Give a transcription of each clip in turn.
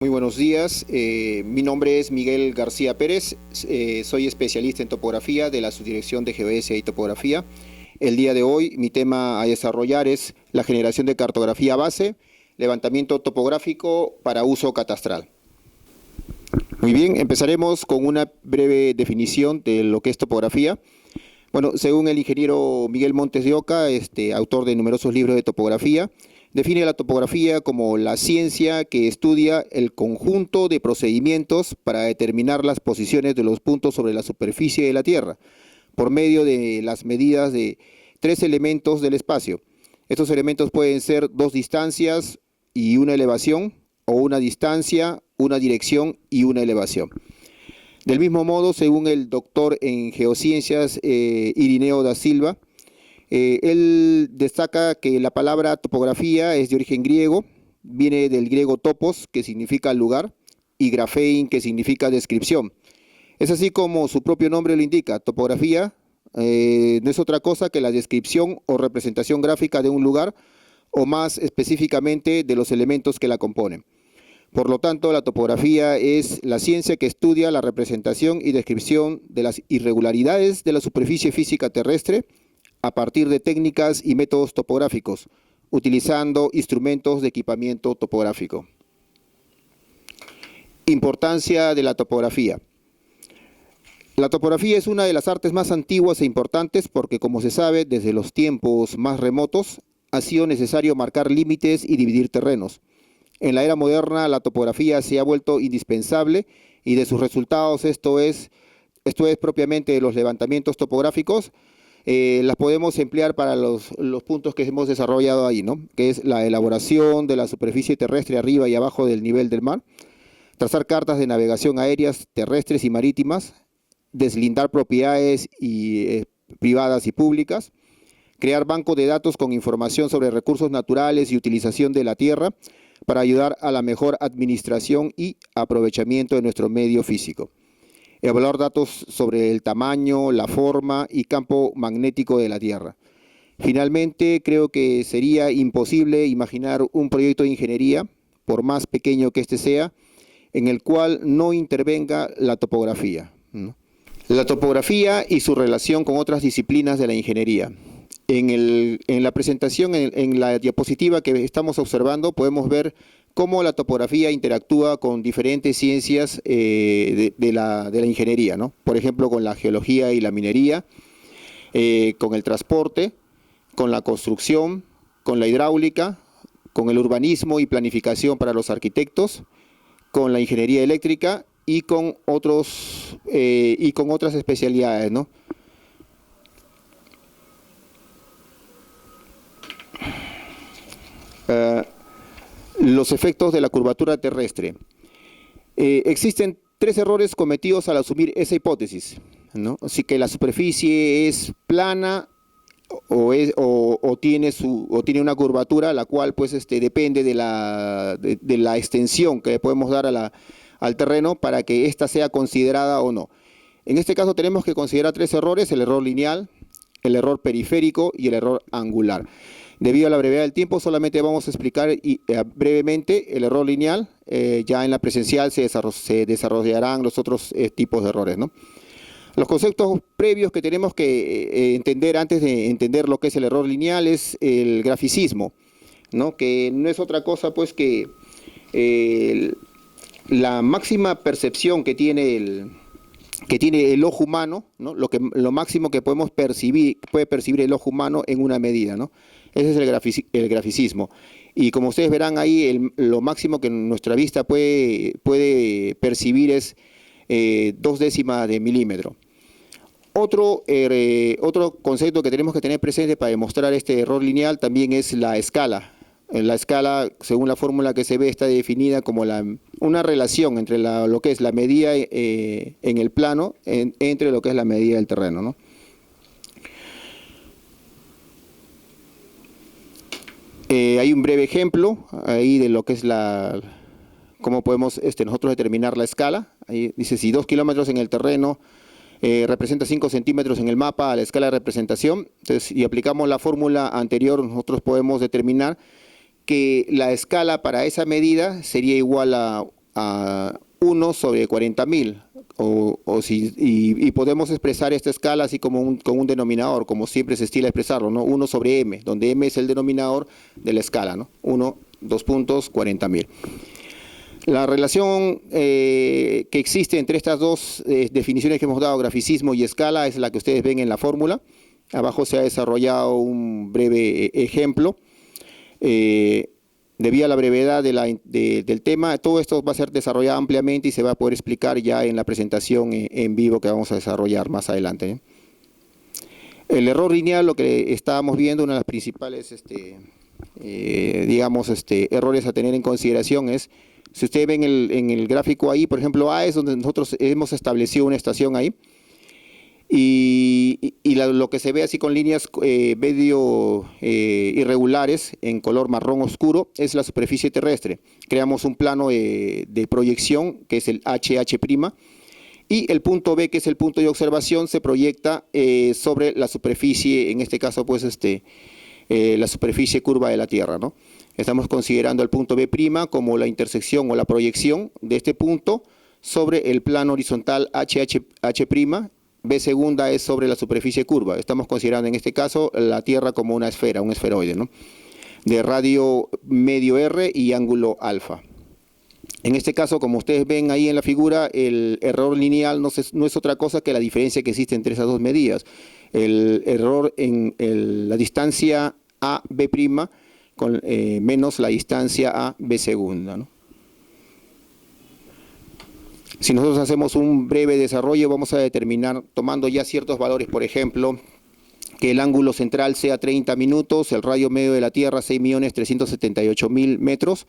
Muy buenos días, mi nombre es Miguel García Pérez, soy especialista en topografía de la Subdirección de Geodesia y Topografía. El día de hoy mi tema a desarrollar es la generación de cartografía base, levantamiento topográfico para uso catastral. Muy bien, empezaremos con una breve definición de lo que es topografía. Bueno, según el ingeniero Miguel Montes de Oca, autor de numerosos libros de topografía, define la topografía como la ciencia que estudia el conjunto de procedimientos para determinar las posiciones de los puntos sobre la superficie de la Tierra, por medio de las medidas de tres elementos del espacio. Estos elementos pueden ser dos distancias y una elevación, o una distancia, una dirección y una elevación. Del mismo modo, según el doctor en geociencias Irineo da Silva, él destaca que la palabra topografía es de origen griego, viene del griego topos, que significa lugar, y grafein, que significa descripción. Es así como su propio nombre lo indica, topografía no es otra cosa que la descripción o representación gráfica de un lugar, o más específicamente de los elementos que la componen. Por lo tanto, la topografía es la ciencia que estudia la representación y descripción de las irregularidades de la superficie física terrestre, a partir de técnicas y métodos topográficos, utilizando instrumentos de equipamiento topográfico. Importancia de la topografía. La topografía es una de las artes más antiguas e importantes porque, como se sabe, desde los tiempos más remotos ha sido necesario marcar límites y dividir terrenos. En la era moderna la topografía se ha vuelto indispensable y de sus resultados esto es propiamente los levantamientos topográficos. Las podemos emplear para los puntos que hemos desarrollado ahí, ¿no? Que es la elaboración de la superficie terrestre arriba y abajo del nivel del mar, trazar cartas de navegación aéreas, terrestres y marítimas, deslindar propiedades privadas y públicas, crear bancos de datos con información sobre recursos naturales y utilización de la tierra para ayudar a la mejor administración y aprovechamiento de nuestro medio físico. Evaluar datos sobre el tamaño, la forma y campo magnético de la Tierra. Finalmente, creo que sería imposible imaginar un proyecto de ingeniería, por más pequeño que éste sea, en el cual no intervenga la topografía, ¿no? La topografía y su relación con otras disciplinas de la ingeniería. En la presentación, en la diapositiva que estamos observando, podemos ver cómo la topografía interactúa con diferentes ciencias de la ingeniería, ¿no? Por ejemplo, con la geología y la minería, con el transporte, con la construcción, con la hidráulica, con el urbanismo y planificación para los arquitectos, con la ingeniería eléctrica y con otras especialidades, ¿no? Los efectos de la curvatura terrestre. Existen tres errores cometidos al asumir esa hipótesis, ¿no? Así que la superficie es plana o tiene una curvatura, la cual pues depende de la extensión que podemos dar al terreno para que ésta sea considerada o no. En este caso tenemos que considerar tres errores: el error lineal, el error periférico y el error angular. Debido a la brevedad del tiempo, solamente vamos a explicar brevemente el error lineal. Ya en la presencial se desarrollarán los otros tipos de errores, ¿no? Los conceptos previos que tenemos que entender antes de entender lo que es el error lineal es el graficismo, ¿no? Que no es otra cosa pues que la máxima percepción que tiene el ojo humano, ¿no? Lo máximo que puede percibir el ojo humano en una medida, ¿no? Ese es el graficismo. Y como ustedes verán ahí, lo máximo que nuestra vista puede percibir es 0,2 de milímetro. Otro concepto que tenemos que tener presente para demostrar este error lineal también es la escala. La escala, según la fórmula que se ve, está definida como una relación entre lo que es la medida en el plano entre lo que es la medida del terreno, ¿no? Hay un breve ejemplo ahí de lo que es cómo podemos nosotros determinar la escala. Ahí dice, si 2 kilómetros en el terreno representa 5 centímetros en el mapa a la escala de representación, entonces si aplicamos la fórmula anterior, nosotros podemos determinar que la escala para esa medida sería igual a a 1 sobre 40.000, y podemos expresar esta escala así como con un denominador, como siempre se estila expresarlo, ¿no? 1 sobre m, donde m es el denominador de la escala, ¿no? 1, 2 puntos, 40.000. La relación que existe entre estas dos definiciones que hemos dado, graficismo y escala, es la que ustedes ven en la fórmula. Abajo se ha desarrollado un breve ejemplo. Debido a la brevedad del tema, todo esto va a ser desarrollado ampliamente y se va a poder explicar ya en la presentación en vivo que vamos a desarrollar más adelante, ¿eh? El error lineal, lo que estábamos viendo, una de las principales errores a tener en consideración es, si ustedes ven en el gráfico ahí, por ejemplo, A es donde nosotros hemos establecido una estación ahí, y lo que se ve así con líneas medio irregulares en color marrón oscuro es la superficie terrestre. Creamos un plano de proyección que es el HH', y el punto B, que es el punto de observación, se proyecta sobre la superficie, en este caso pues la superficie curva de la Tierra, ¿no? Estamos considerando el punto B' como la intersección o la proyección de este punto sobre el plano horizontal HH'. B segunda es sobre la superficie curva. Estamos considerando en este caso la Tierra como una esfera, un esferoide, ¿no? De radio medio R y ángulo alfa. En este caso, como ustedes ven ahí en la figura, el error lineal no es otra cosa que la diferencia que existe entre esas dos medidas. El error en la distancia AB' menos la distancia AB segunda, ¿no? Si nosotros hacemos un breve desarrollo, vamos a determinar, tomando ya ciertos valores, por ejemplo, que el ángulo central sea 30 minutos, el radio medio de la Tierra 6.378.000 metros.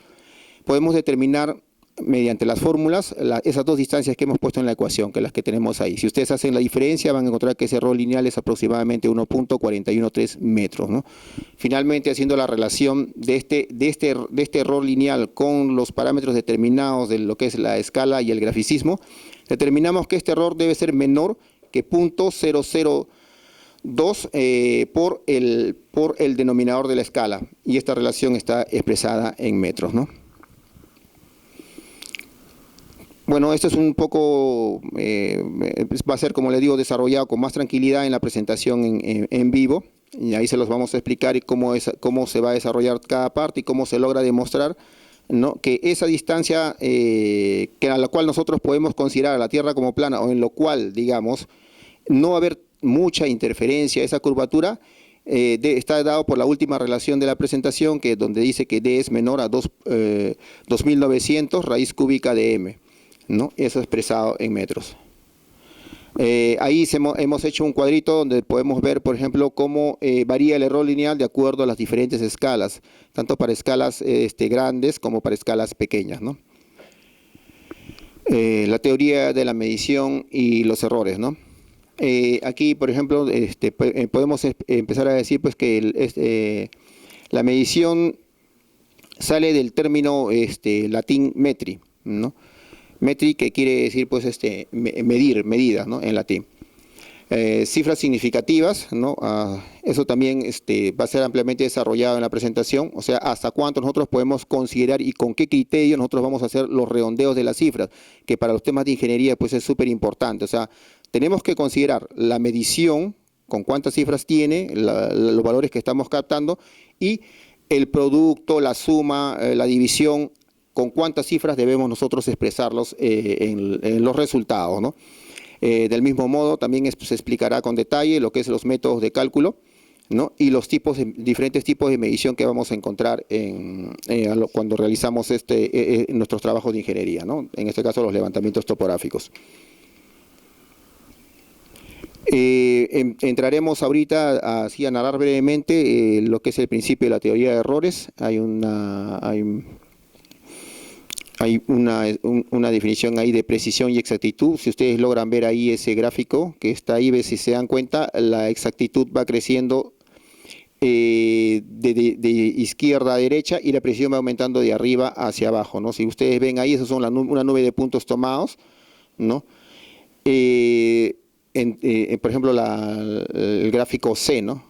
Podemos determinar mediante las fórmulas esas dos distancias que hemos puesto en la ecuación, que las que tenemos ahí. Si ustedes hacen la diferencia, van a encontrar que ese error lineal es aproximadamente 1.413 metros, ¿no? Finalmente, haciendo la relación de este error lineal con los parámetros determinados de lo que es la escala y el graficismo, determinamos que este error debe ser menor que 0.002 por el denominador de la escala, y esta relación está expresada en metros, ¿no? Bueno, esto es un poco, va a ser, como le digo, desarrollado con más tranquilidad en la presentación en vivo, y ahí se los vamos a explicar y cómo se va a desarrollar cada parte y cómo se logra demostrar, ¿no?, que esa distancia a la cual nosotros podemos considerar a la Tierra como plana, o en lo cual, digamos, no va a haber mucha interferencia, esa curvatura, está dado por la última relación de la presentación, donde dice que D es menor a 2.900 raíz cúbica de M, ¿no? Eso expresado en metros. Ahí hemos hecho un cuadrito donde podemos ver, por ejemplo, cómo varía el error lineal de acuerdo a las diferentes escalas, tanto para escalas grandes como para escalas pequeñas, ¿no? La teoría de la medición y los errores, ¿no? Aquí, por ejemplo, podemos empezar a decir pues que la medición sale del término latín metri, ¿no? Metri, que quiere decir pues medir, medidas, ¿no?, en latín. Cifras significativas, ¿no? Eso también va a ser ampliamente desarrollado en la presentación, o sea, hasta cuánto nosotros podemos considerar y con qué criterio nosotros vamos a hacer los redondeos de las cifras, que para los temas de ingeniería pues es súper importante. O sea, tenemos que considerar la medición, con cuántas cifras tiene, los valores que estamos captando, y el producto, la suma, la división, con cuántas cifras debemos nosotros expresarlos en los resultados, ¿no? Del mismo modo, también se explicará con detalle lo que es los métodos de cálculo, ¿no?, y los diferentes tipos de medición que vamos a encontrar cuando realizamos nuestros trabajos de ingeniería, ¿no?, en este caso los levantamientos topográficos. Entraremos ahorita así a narrar brevemente lo que es el principio de la teoría de errores. Hay una definición ahí de precisión y exactitud. Si ustedes logran ver ahí ese gráfico que está ahí, si se dan cuenta, la exactitud va creciendo de izquierda a derecha, y la precisión va aumentando de arriba hacia abajo, ¿no? Si ustedes ven ahí, esos son una nube de puntos tomados, ¿no? Por ejemplo, el gráfico C, ¿no?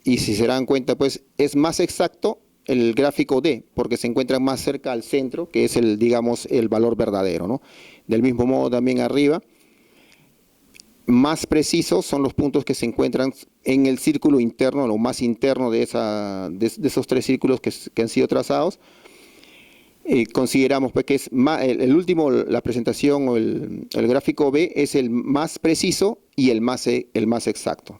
Y si se dan cuenta, pues es más exacto el gráfico D, porque se encuentra más cerca al centro, que es digamos, el valor verdadero, ¿no? Del mismo modo también arriba, más precisos son los puntos que se encuentran en el círculo interno, lo más interno de esos tres círculos que han sido trazados. Consideramos pues, que es el último, la presentación o el gráfico B es el más preciso y el más exacto.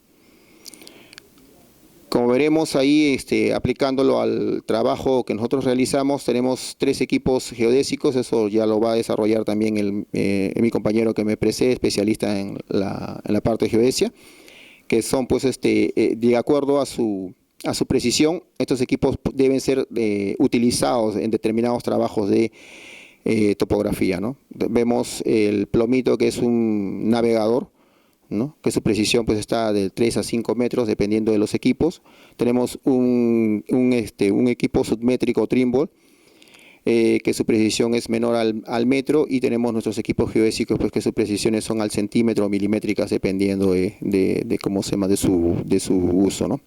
Como veremos ahí, aplicándolo al trabajo que nosotros realizamos, tenemos 3 equipos geodésicos, eso ya lo va a desarrollar también mi compañero que me precede, especialista en la parte de geodesia, que son pues de acuerdo a su precisión, estos equipos deben ser utilizados en determinados trabajos de topografía, ¿no? Vemos el plomito, que es un navegador, ¿no? Que su precisión pues está de 3 a 5 metros dependiendo de los equipos. Tenemos un equipo submétrico Trimble, que su precisión es menor al metro, y tenemos nuestros equipos geodésicos pues que sus precisiones son al centímetro o milimétricas dependiendo de cómo se llama, de su uso, ¿no?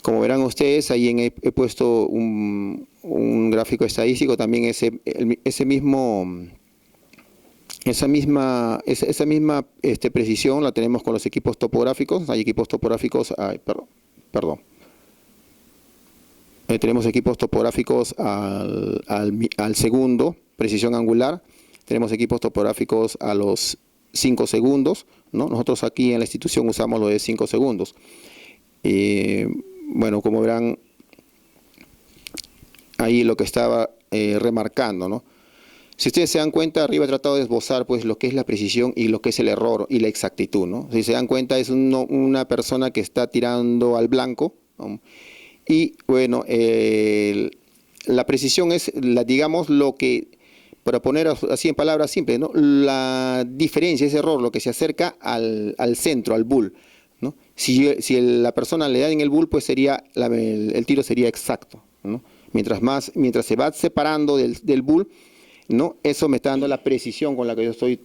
Como verán ustedes, ahí he puesto un gráfico estadístico, también esa misma precisión la tenemos con los equipos topográficos. Hay equipos topográficos, tenemos equipos topográficos al segundo, precisión angular. Tenemos equipos topográficos a los 5 segundos, ¿no? Nosotros aquí en la institución usamos lo de 5 segundos. Bueno, como verán, ahí lo que estaba remarcando, ¿no? Si ustedes se dan cuenta, arriba he tratado de esbozar pues lo que es la precisión y lo que es el error y la exactitud, ¿no? Si se dan cuenta, es una persona que está tirando al blanco, ¿no? Y bueno, la precisión es, digamos, lo que, para poner así en palabras simples, ¿no? La diferencia, ese error, lo que se acerca al centro, al bull, ¿no? Si la persona le da en el bull, pues sería el tiro sería exacto, ¿no? Mientras se va separando del bull, ¿no? Eso me está dando la precisión con la que yo estoy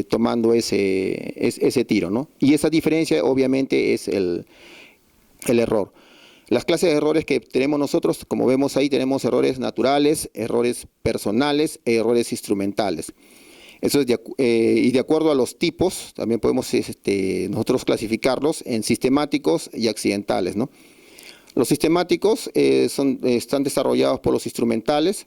tomando ese tiro, ¿no? Y esa diferencia obviamente es el error. Las clases de errores que tenemos nosotros, como vemos ahí, tenemos errores naturales, errores personales, errores instrumentales. Eso es y de acuerdo a los tipos, también podemos nosotros clasificarlos en sistemáticos y accidentales, ¿no? Los sistemáticos están desarrollados por los instrumentales,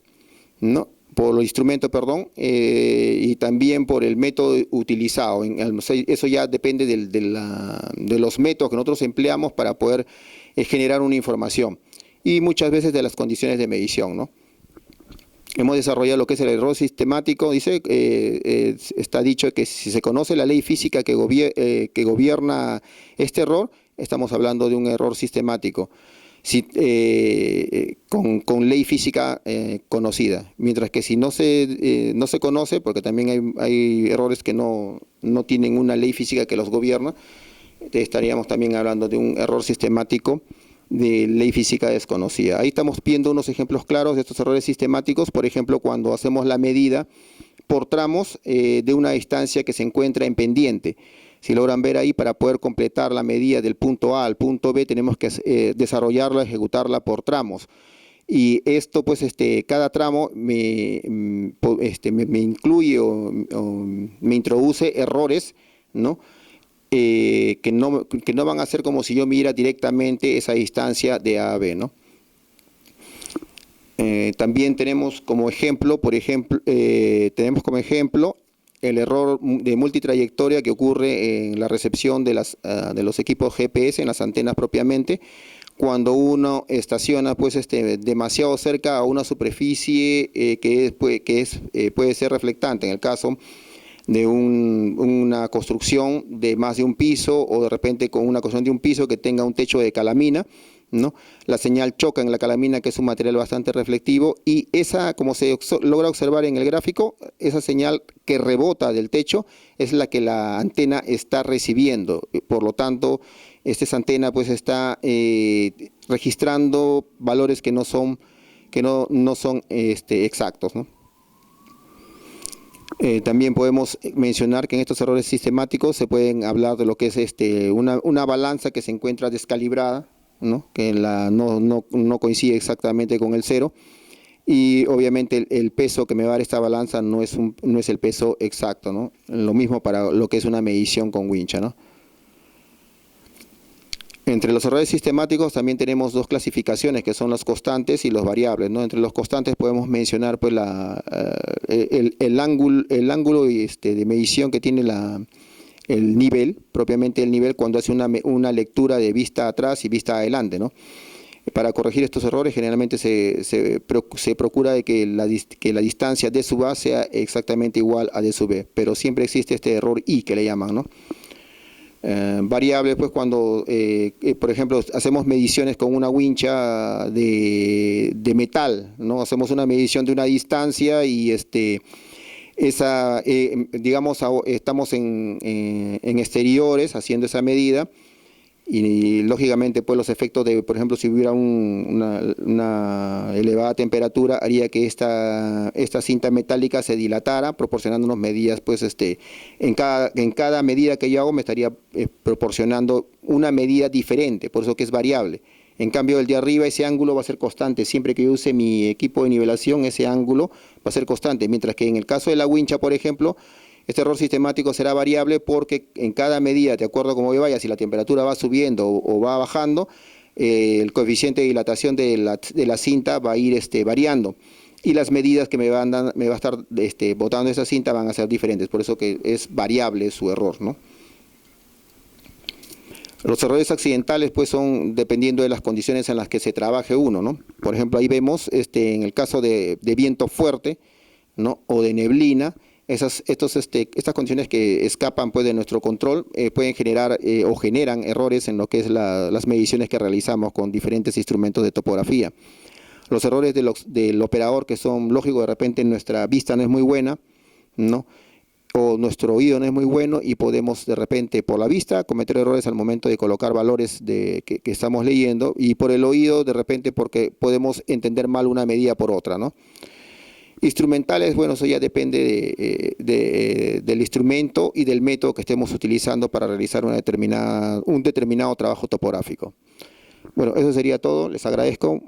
¿no? Por los instrumentos, perdón, y también por el método utilizado. Eso ya depende de los métodos que nosotros empleamos para poder generar una información, y muchas veces de las condiciones de medición, ¿no? Hemos desarrollado lo que es el error sistemático. Dice, está dicho que si se conoce la ley física que gobierna este error, estamos hablando de un error sistemático, con ley física conocida. Mientras que si no se conoce, porque también hay errores que no tienen una ley física que los gobierna, estaríamos también hablando de un error sistemático de ley física desconocida. Ahí estamos viendo unos ejemplos claros de estos errores sistemáticos. Por ejemplo, cuando hacemos la medida por tramos de una distancia que se encuentra en pendiente. Si logran ver ahí, para poder completar la medida del punto A al punto B, tenemos que desarrollarla, ejecutarla por tramos. Y esto, pues, cada tramo me incluye o me introduce errores, ¿no? Que no van a ser como si yo mira directamente esa distancia de A a B, ¿no? También tenemos como ejemplo, el error de multitrayectoria que ocurre en la recepción de los equipos GPS, en las antenas propiamente, cuando uno estaciona pues demasiado cerca a una superficie puede ser reflectante, en el caso de una construcción de más de un piso, o de repente con una construcción de un piso que tenga un techo de calamina, ¿no? La señal choca en la calamina, que es un material bastante reflectivo, y como se logra observar en el gráfico, esa señal que rebota del techo es la que la antena está recibiendo. Por lo tanto, esta antena pues está registrando valores que no son exactos, ¿no? También podemos mencionar que en estos errores sistemáticos se pueden hablar de lo que es una balanza que se encuentra descalibrada, ¿no? Que no coincide exactamente con el cero. Y obviamente el peso que me va a dar esta balanza no es el peso exacto, ¿no? Lo mismo para lo que es una medición con wincha, ¿no? Entre los errores sistemáticos también tenemos dos clasificaciones, que son los constantes y los variables, ¿no? Entre los constantes podemos mencionar pues el ángulo de medición que tiene el nivel, propiamente el nivel, cuando hace una lectura de vista atrás y vista adelante, ¿no? Para corregir estos errores generalmente se procura de que la distancia D sub A sea exactamente igual a D sub B, pero siempre existe este error I que le llaman, ¿no? Variable, pues cuando, por ejemplo, hacemos mediciones con una wincha de metal, ¿no? Hacemos una medición de una distancia y digamos, estamos en exteriores haciendo esa medida. Y lógicamente pues los efectos de, por ejemplo, si hubiera una elevada temperatura haría que esta cinta metálica se dilatara, proporcionándonos medidas, pues en cada medida que yo hago me estaría proporcionando una medida diferente, por eso que es variable. En cambio el de arriba, ese ángulo va a ser constante, siempre que yo use mi equipo de nivelación ese ángulo va a ser constante, mientras que en el caso de la wincha, por ejemplo, este error sistemático será variable porque en cada medida, de acuerdo a cómo yo vaya, si la temperatura va subiendo o va bajando, el coeficiente de dilatación de la cinta va a ir variando. Y las medidas que me va a estar botando esa cinta van a ser diferentes, por eso que es variable su error, ¿no? Los errores accidentales pues son dependiendo de las condiciones en las que se trabaje uno, ¿no? Por ejemplo, ahí vemos en el caso de viento fuerte, ¿no? O de neblina, estas condiciones que escapan pues de nuestro control pueden generar o generan errores en lo que es las mediciones que realizamos con diferentes instrumentos de topografía. Los errores del operador, que son lógicos, de repente nuestra vista no es muy buena, ¿no? O nuestro oído no es muy bueno y podemos de repente por la vista cometer errores al momento de colocar valores que estamos leyendo, y por el oído de repente porque podemos entender mal una medida por otra, ¿no? Instrumentales, bueno, eso ya depende del instrumento y del método que estemos utilizando para realizar un determinado trabajo topográfico. Bueno, eso sería todo, les agradezco.